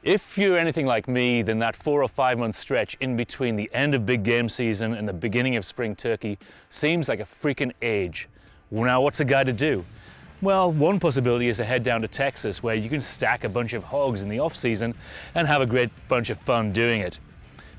If you're anything like me, then that 4 or 5 month stretch in between the end of big game season and the beginning of spring turkey seems like a freaking age. Well, now what's a guy to do? Well, one possibility is to head down to Texas, where you can stack a bunch of hogs in the off season and have a great bunch of fun doing it.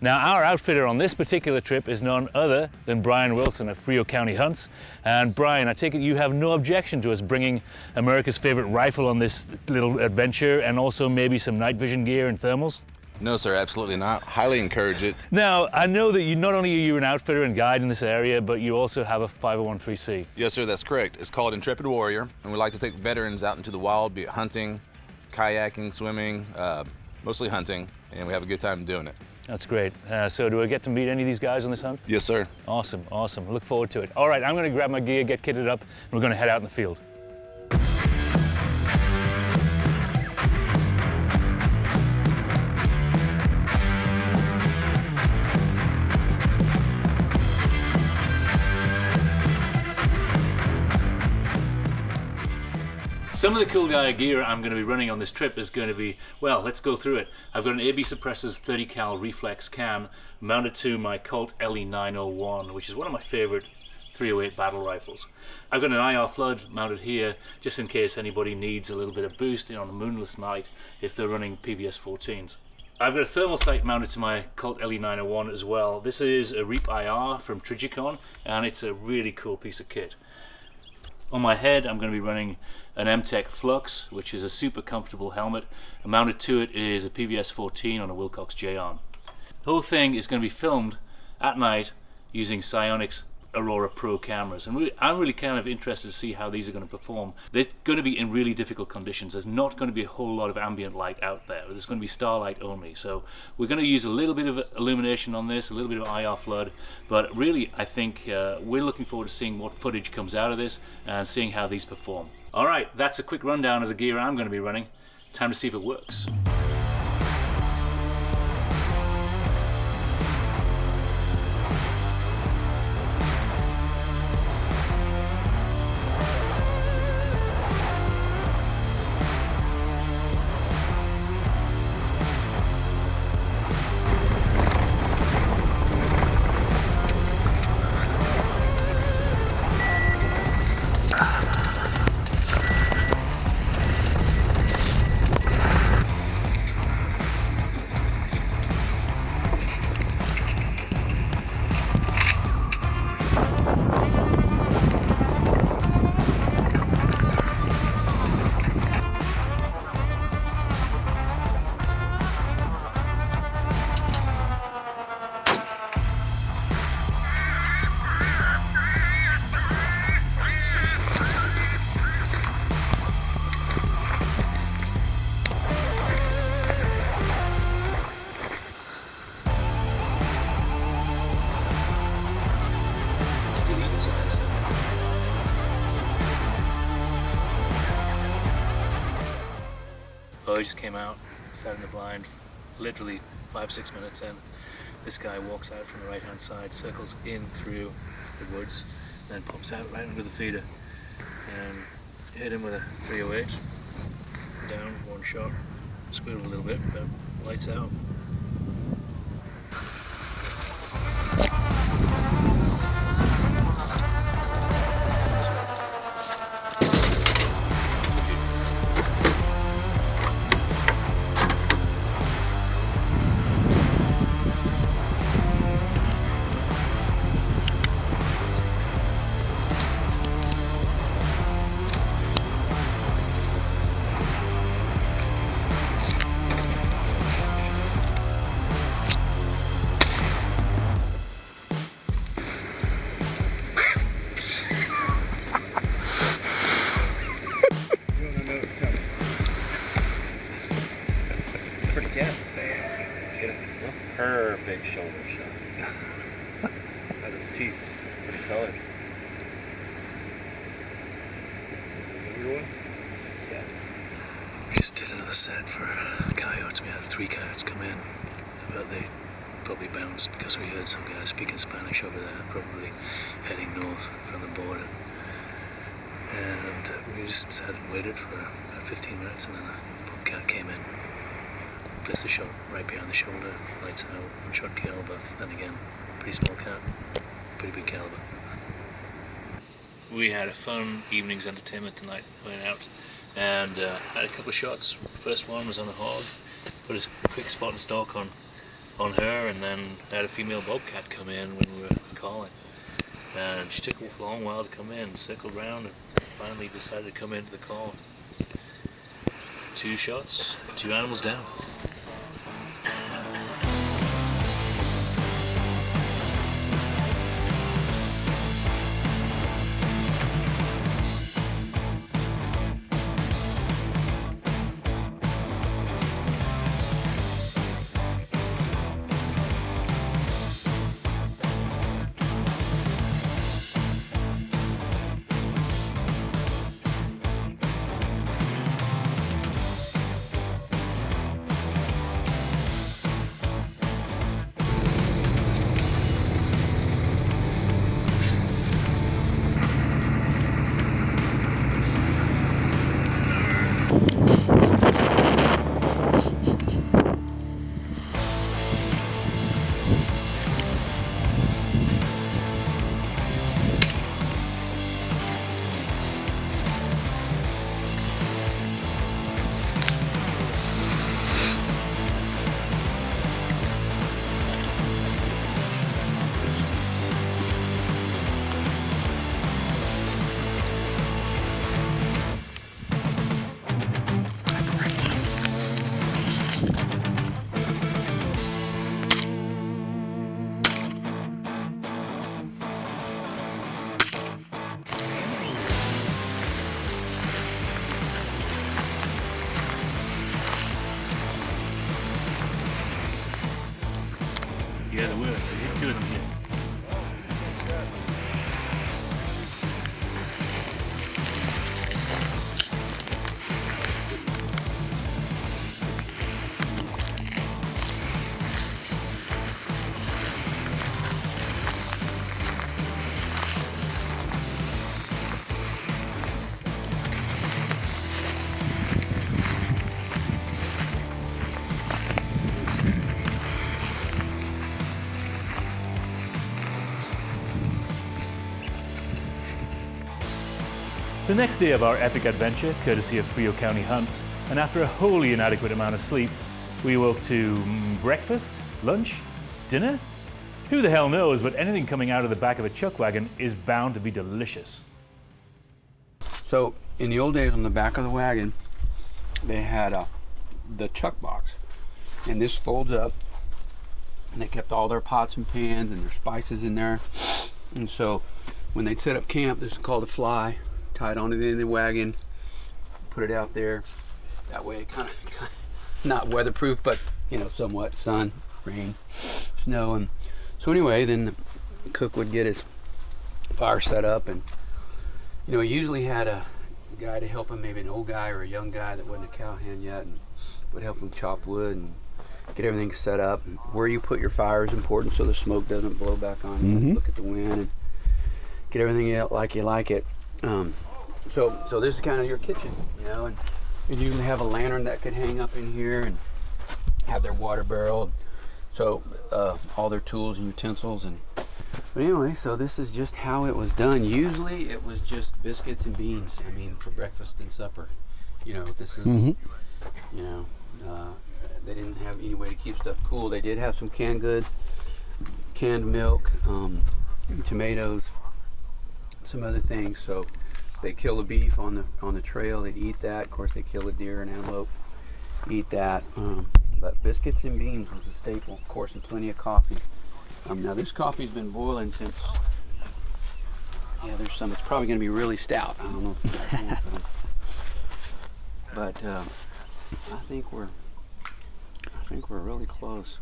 Now, our outfitter on this particular trip is none other than Brian Wilson of Frio County Hunts. And Brian, I take it you have no objection to us bringing America's favorite rifle on this little adventure, and also maybe some night vision gear and thermals? No, sir, absolutely not. Highly encourage it. Now, I know that not only are you an outfitter and guide in this area, but you also have a 501(c)(3). Yes, sir, that's correct. It's called Intrepid Warrior, and we like to take veterans out into the wild, be it hunting, kayaking, swimming, mostly hunting, and we have a good time doing it. That's great. So do I get to meet any of these guys on this hunt? Yes, sir. Awesome, awesome. Look forward to it. All right, I'm going to grab my gear, get kitted up, and we're going to head out in the field. Some of the cool guy gear I'm going to be running on this trip is going to be, well, let's go through it. I've got an AB Suppressor's 30 cal reflex can mounted to my Colt LE901, which is one of my favorite 308 battle rifles. I've got an IR flood mounted here just in case anybody needs a little bit of boost on a moonless night if they're running PVS 14s. I've got a thermal sight mounted to my Colt LE901 as well. This is a Reap IR from Trijicon, and it's a really cool piece of kit. On my head, I'm going to be running an M-Tech Flux, which is a super comfortable helmet. Mounted to it is a PVS 14 on a Wilcox J-arm. The whole thing is going to be filmed at night using Sionyx Aurora Pro cameras, and I'm really kind of interested to see how these are going to perform. They're going to be in really difficult conditions. There's not going to be a whole lot of ambient light out there. There's going to be starlight only, so we're going to use a little bit of illumination on this, a little bit of IR flood, but really I think we're looking forward to seeing what footage comes out of this and seeing how these perform. Alright, that's a quick rundown of the gear I'm going to be running. Time to see if it works. I just came out, sat in the blind, literally 5-6 minutes in. This guy walks out from the right hand side, circles in through the woods, then pops out right under the feeder. And hit him with a 308, down, one shot, squealed a little bit, but lights out. Perfect shoulder shot. Out of the teeth. Pretty colored. Yeah. We just did another set for coyotes. We had 3 coyotes come in, but they probably bounced because we heard some guys speaking Spanish over there, probably heading north from the border. And we just sat and waited for about 15 minutes, and then a bobcat came in. Blister shot right behind the shoulder, lights out, 1-shot caliber, and again, pretty small cat, pretty big caliber. We had a fun evening's entertainment tonight, went out and had a couple of shots. First one was on a hog, put a quick spot and stalk on her, and then had a female bobcat come in when we were calling. And she took a long while to come in, circled around, and finally decided to come into the call. 2 shots, 2 animals down. Yeah, there were. There hit 2 of them here. The next day of our epic adventure, courtesy of Frio County Hunts, and after a wholly inadequate amount of sleep, we woke to breakfast, lunch, dinner? Who the hell knows, but anything coming out of the back of a chuck wagon is bound to be delicious. So in the old days on the back of the wagon, they had the chuck box, and this folds up, and they kept all their pots and pans and their spices in there. And so when they'd set up camp, this is called a fly, tied onto the end of the wagon, put it out there. That way, kind of not weatherproof, but you know, somewhat sun, rain, snow. And so anyway, then the cook would get his fire set up, and you know, he usually had a guy to help him, maybe an old guy or a young guy that wasn't a cowhand yet, and would help him chop wood and get everything set up. And where you put your fire is important, so the smoke doesn't blow back on you. Look at the wind and get everything out like you like it. So this is kind of your kitchen, you know, and you usually have a lantern that could hang up in here and have their water barrel. So all their tools and utensils. And but anyway, so this is just how it was done. Usually it was just biscuits and beans. I mean, for breakfast and supper. You know, this is, you know, they didn't have any way to keep stuff cool. They did have some canned goods, canned milk, tomatoes, some other things. So they kill the beef on the trail, they'd eat that. Of course, they kill a deer and antelope, eat that. But biscuits and beans was a staple, of course, and plenty of coffee. Now this coffee's been boiling since, yeah, there's some, it's probably gonna be really stout. I don't know if you guys want some. But I think we're really close.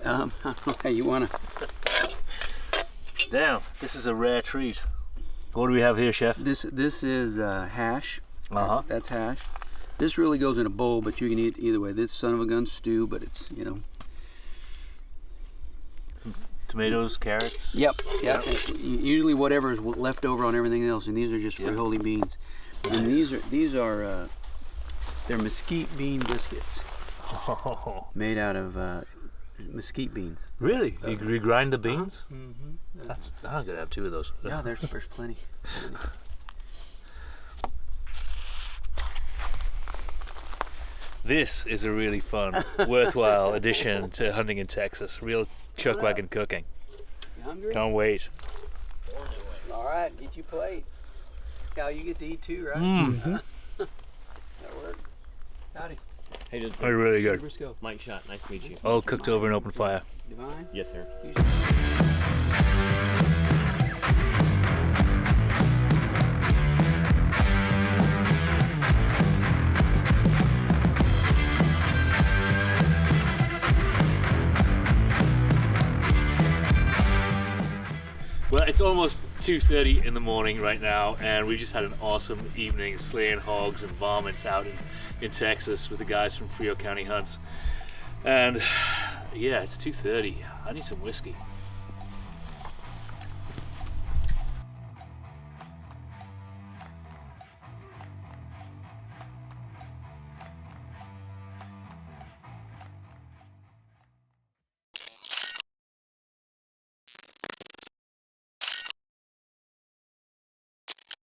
Okay, you wanna? Damn, this is a rare treat. What do we have here, Chef? This is hash. Uh-huh. That's hash. This really goes in a bowl, but you can eat either way. This son of a gun stew, but it's, you know. Some tomatoes, carrots. Yep. Usually whatever is left over on everything else, and these are just frijoles beans. And these are They're mesquite bean biscuits Oh, made out of mesquite beans. really? You regrind the beans? Mm-hmm. That's. I'm gonna have 2 of those. Yeah, there's plenty. This is a really fun, worthwhile addition to hunting in Texas. Real chuck wagon cooking. You hungry? Can't wait. All right, get your plate. Cal, you get to eat too, right? Mm. That work. Howdy. Hey, dude. They're really good. Briscoe. Mike Shot. Nice to meet you. All cooked over an open fire. Divine. Yes, sir. Well, it's almost 2:30 in the morning right now, and we just had an awesome evening slaying hogs and varmints out in Texas with the guys from Frio County Hunts. And yeah, it's 2:30. I need some whiskey.